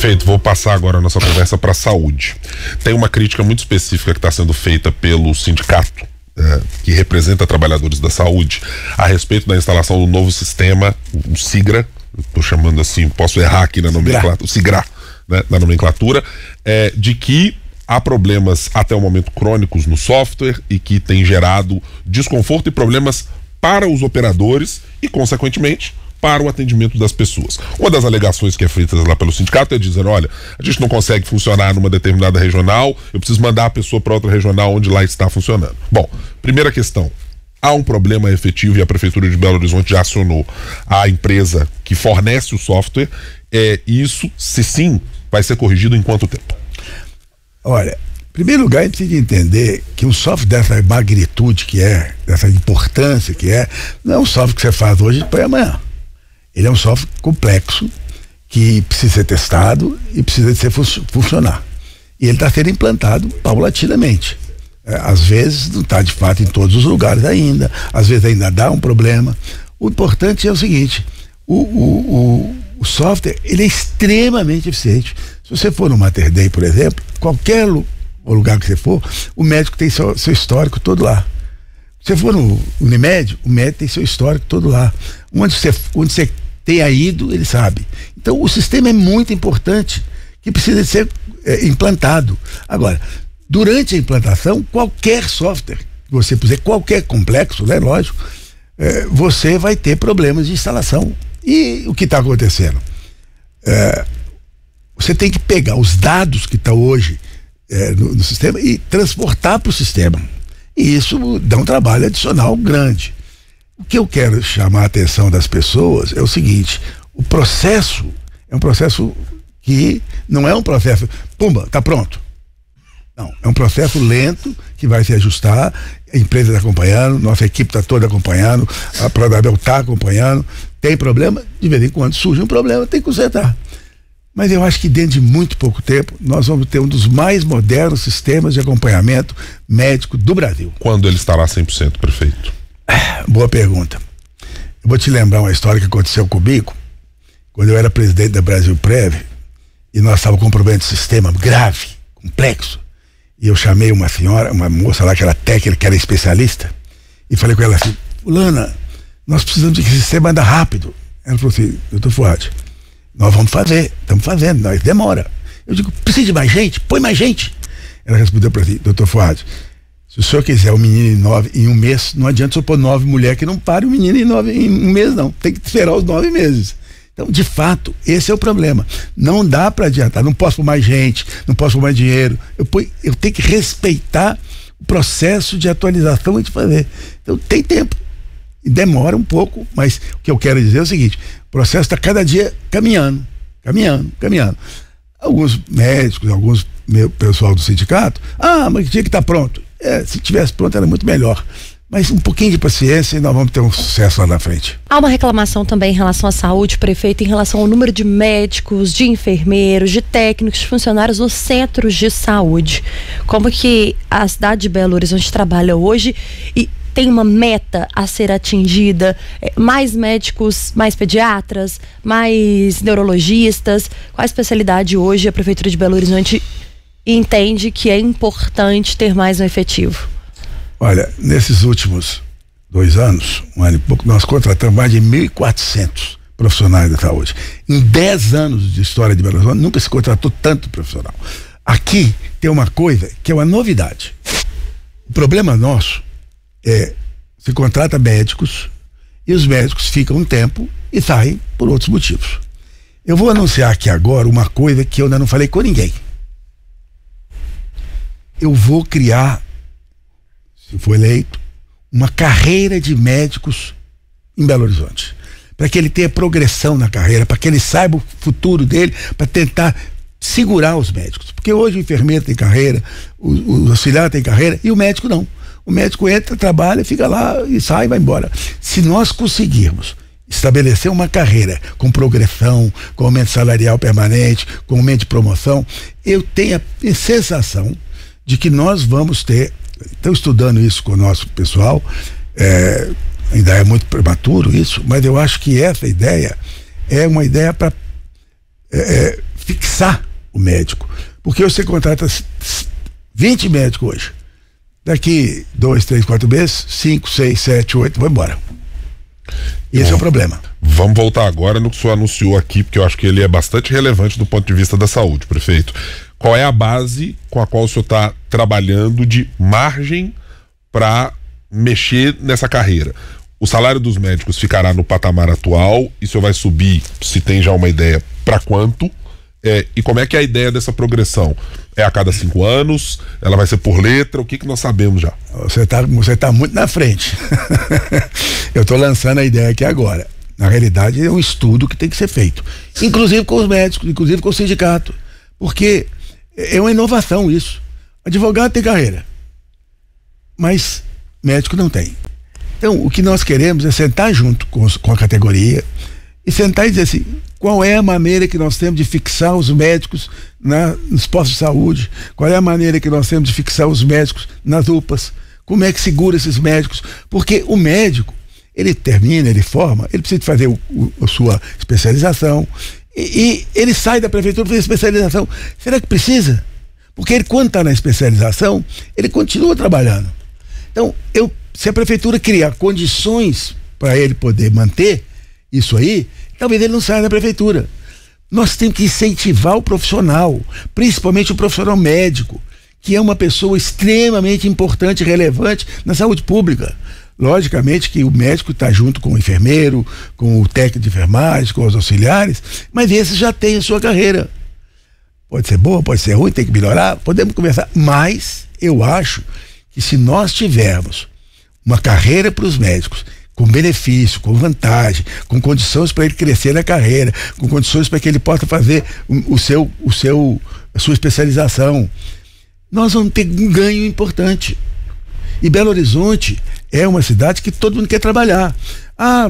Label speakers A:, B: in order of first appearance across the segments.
A: Prefeito, vou passar agora a nossa conversa para a saúde. Tem uma crítica muito específica que está sendo feita pelo sindicato, que representa trabalhadores da saúde, a respeito da instalação do novo sistema, o SIGRA, estou chamando assim, posso errar aqui na nomenclatura, o SIGRA, né, na nomenclatura, de que há problemas até o momento crônicos no software e que tem gerado desconforto e problemas para os operadores e, consequentemente, para o atendimento das pessoas. Uma das alegações que é feita lá pelo sindicato é dizer, olha, a gente não consegue funcionar numa determinada regional, eu preciso mandar a pessoa para outra regional onde lá está funcionando. Bom, primeira questão, há um problema efetivo e a Prefeitura de Belo Horizonte já acionou a empresa que fornece o software, isso, se sim, vai ser corrigido em quanto tempo?
B: Olha, em primeiro lugar, a gente precisa entender que um software dessa magnitude que é, dessa importância que é, não é um software que você faz hoje para amanhã. Ele é um software complexo que precisa ser testado e precisa de funcionar. E ele está sendo implantado paulatinamente. Às vezes não está de fato em todos os lugares ainda, às vezes ainda dá um problema. O importante é o seguinte, o software, ele é extremamente eficiente. Se você for no Mater Dei, por exemplo, qualquer lugar que você for, o médico tem seu histórico todo lá. Se você for no Unimed, o médico tem seu histórico todo lá. Onde você tenha ido, ele sabe. Então, o sistema é muito importante, que precisa ser implantado. Agora, durante a implantação, qualquer software que você puser, qualquer complexo, né, lógico, você vai ter problemas de instalação. E o que está acontecendo? Você tem que pegar os dados que estão hoje no sistema e transportar para o sistema. E isso dá um trabalho adicional grande. O que eu quero chamar a atenção das pessoas é o seguinte, o processo é um processo que não é um processo, pumba, tá pronto. Não, é um processo lento que vai se ajustar, a empresa está acompanhando, nossa equipe está toda acompanhando, a Prodabel está acompanhando, tem problema, de vez em quando surge um problema, tem que consertar. Mas eu acho que dentro de muito pouco tempo nós vamos ter um dos mais modernos sistemas de acompanhamento médico do Brasil.
A: Quando ele estará 100%, prefeito?
B: Boa pergunta. Eu vou te lembrar uma história que aconteceu comigo quando eu era presidente da Brasil Prev e nós estávamos com um problema de sistema grave, complexo, e eu chamei uma senhora, uma moça lá que era técnica, que era especialista, e falei com ela assim, fulana, nós precisamos de que esse sistema anda rápido. Ela falou assim, doutor Fuad, nós vamos fazer, estamos fazendo, nós demora. Eu digo, precisa de mais gente? Põe mais gente. Ela respondeu para mim, doutor Fuad, se o senhor quiser um menino em um mês, não adianta o senhor pôr 9 mulheres que não pare o menino em um mês, não. Tem que esperar os 9 meses. Então, de fato, esse é o problema. Não dá para adiantar, não posso pôr mais gente, não posso pôr mais dinheiro. Eu tenho que respeitar o processo de atualização e de fazer. Então, tem tempo. E demora um pouco, mas o que eu quero dizer é o seguinte, o processo está cada dia caminhando. Alguns médicos, alguns pessoal do sindicato, mas tinha que estar pronto. Se tivesse pronto era muito melhor. Mas um pouquinho de paciência e nós vamos ter um sucesso lá na frente.
C: Há uma reclamação também em relação à saúde, prefeito, em relação ao número de médicos, de enfermeiros, de técnicos, de funcionários nos centros de saúde. Como que a cidade de Belo Horizonte trabalha hoje e tem uma meta a ser atingida? Mais médicos, mais pediatras, mais neurologistas? Qual a especialidade hoje a Prefeitura de Belo Horizonte entende que é importante ter mais um efetivo?
B: Olha, nesses últimos 2 anos, um ano e pouco, nós contratamos mais de 1.400 profissionais da saúde. Em 10 anos de história de Belo Horizonte, nunca se contratou tanto profissional. Aqui tem uma coisa que é uma novidade. O problema nosso se contrata médicos e os médicos ficam um tempo e saem por outros motivos. Eu vou anunciar aqui agora uma coisa que eu ainda não falei com ninguém. Eu vou criar, se for eleito, uma carreira de médicos em Belo Horizonte, para que ele tenha progressão na carreira, para que ele saiba o futuro dele, para tentar segurar os médicos, porque hoje o enfermeiro tem carreira, o auxiliar tem carreira e o médico não. O médico entra, trabalha, fica lá e sai e vai embora. Se nós conseguirmos estabelecer uma carreira com progressão, com aumento salarial permanente, com aumento de promoção, eu tenho a sensação de que nós vamos ter, estou estudando isso com o nosso pessoal, ainda é muito prematuro isso, mas eu acho que essa ideia é uma ideia para fixar o médico. Porque você contrata 20 médicos hoje. Daqui 2, 3, 4 meses, 5, 6, 7, 8, vai embora. Esse é o problema.
A: Vamos voltar agora no que o senhor anunciou aqui, porque eu acho que ele é bastante relevante do ponto de vista da saúde, prefeito. Qual é a base com a qual o senhor está trabalhando de margem para mexer nessa carreira? O salário dos médicos ficará no patamar atual e o senhor vai subir, se tem já uma ideia, para quanto? E como é que é a ideia dessa progressão? É a cada 5 anos? Ela vai ser por letra? O que nós sabemos já?
B: Você tá muito na frente. Eu estou lançando a ideia aqui agora. Na realidade, é um estudo que tem que ser feito. Inclusive com os médicos, inclusive com o sindicato. Porque é uma inovação isso. Advogado tem carreira, mas médico não tem. Então, o que nós queremos é sentar junto com a categoria e sentar e dizer assim, qual é a maneira que nós temos de fixar os médicos nos postos de saúde, qual é a maneira que nós temos de fixar os médicos nas UPAs, como é que segura esses médicos, porque o médico, ele termina, ele forma, ele precisa fazer a sua especialização e ele sai da prefeitura para fazer especialização. Será que precisa? Porque ele, quando está na especialização, ele continua trabalhando. Então, se a prefeitura criar condições para ele poder manter isso aí, talvez ele não saia da prefeitura. Nós temos que incentivar o profissional, principalmente o profissional médico, que é uma pessoa extremamente importante e relevante na saúde pública. Logicamente que o médico está junto com o enfermeiro, com o técnico de enfermagem, com os auxiliares, mas esses já têm a sua carreira. Pode ser boa, pode ser ruim, tem que melhorar, podemos conversar, mas eu acho que se nós tivermos uma carreira para os médicos, com benefício, com vantagem, com condições para ele crescer na carreira, com condições para que ele possa fazer a sua especialização, nós vamos ter um ganho importante. E Belo Horizonte é uma cidade que todo mundo quer trabalhar.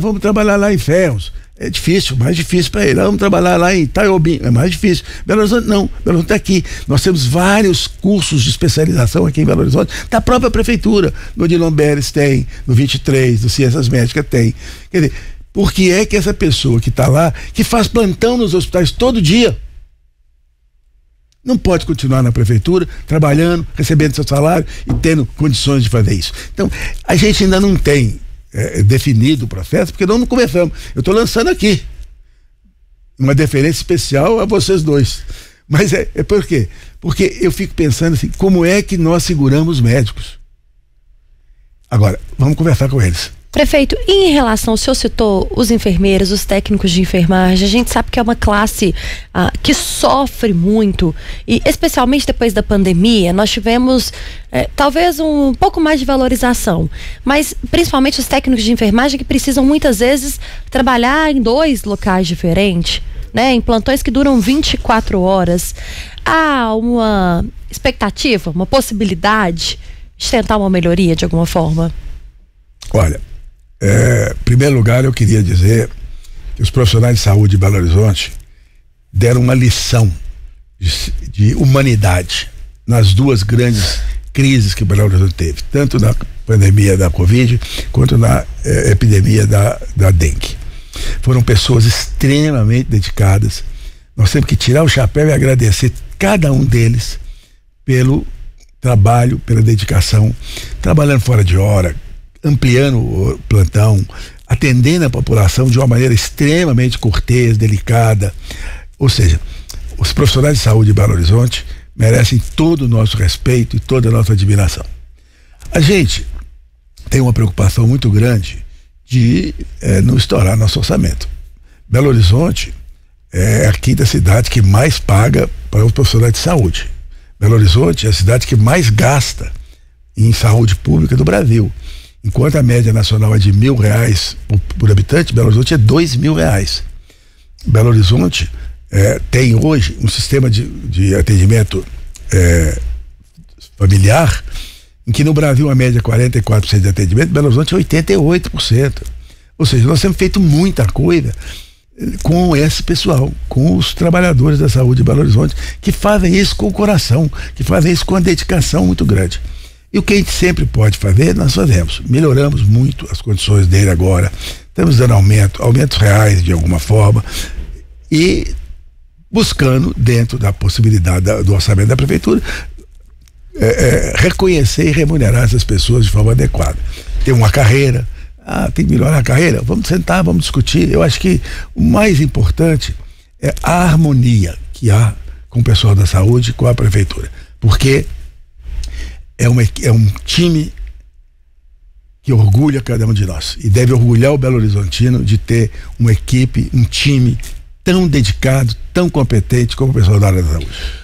B: Vamos trabalhar lá em Ferros. É difícil, mais difícil para ele. Vamos trabalhar lá em Itaiobim, é mais difícil. Belo Horizonte não, Belo Horizonte está aqui. Nós temos vários cursos de especialização aqui em Belo Horizonte, da própria prefeitura. No Odilon Beres tem, no 23, no Ciências Médicas tem. Quer dizer, por que é que essa pessoa que está lá, que faz plantão nos hospitais todo dia, não pode continuar na prefeitura, trabalhando, recebendo seu salário e tendo condições de fazer isso? Então, a gente ainda não tem definido o processo, porque nós não conversamos. Eu estou lançando aqui uma deferência especial a vocês dois. Mas é por quê? Porque eu fico pensando assim, como é que nós seguramos médicos? Agora, vamos conversar com eles.
C: Prefeito, e em relação, o senhor citou os enfermeiros, os técnicos de enfermagem, a gente sabe que é uma classe que sofre muito, e especialmente depois da pandemia, nós tivemos talvez um pouco mais de valorização, mas principalmente os técnicos de enfermagem que precisam muitas vezes trabalhar em 2 locais diferentes, né, em plantões que duram 24 horas. Há uma expectativa, uma possibilidade de tentar uma melhoria de alguma forma?
B: Olha, em primeiro lugar, eu queria dizer que os profissionais de saúde de Belo Horizonte deram uma lição de humanidade nas 2 grandes crises que Belo Horizonte teve, tanto na pandemia da Covid quanto na epidemia da dengue. Foram pessoas extremamente dedicadas. Nós temos que tirar o chapéu e agradecer cada um deles pelo trabalho, pela dedicação, trabalhando fora de hora, ampliando o plantão, atendendo a população de uma maneira extremamente cortês, delicada. Ou seja, os profissionais de saúde de Belo Horizonte merecem todo o nosso respeito e toda a nossa admiração. A gente tem uma preocupação muito grande de não estourar nosso orçamento. Belo Horizonte é a 5ª cidade que mais paga para os profissionais de saúde. Belo Horizonte é a cidade que mais gasta em saúde pública do Brasil. Enquanto a média nacional é de R$1.000 por habitante, Belo Horizonte é R$2.000. Belo Horizonte tem hoje um sistema de atendimento familiar, em que no Brasil a média é 44% de atendimento, Belo Horizonte é 88%. Ou seja, nós temos feito muita coisa com esse pessoal, com os trabalhadores da saúde de Belo Horizonte, que fazem isso com o coração, que fazem isso com uma dedicação muito grande. E o que a gente sempre pode fazer, nós fazemos. Melhoramos muito as condições dele agora. Estamos dando aumentos reais de alguma forma. E buscando, dentro da possibilidade do orçamento da prefeitura, reconhecer e remunerar essas pessoas de forma adequada. Tem uma carreira, tem que melhorar a carreira, vamos sentar, vamos discutir. Eu acho que o mais importante é a harmonia que há com o pessoal da saúde e com a prefeitura, porque é um time que orgulha cada um de nós e deve orgulhar o Belo Horizontino de ter uma equipe, um time tão dedicado, tão competente como o pessoal da área da saúde.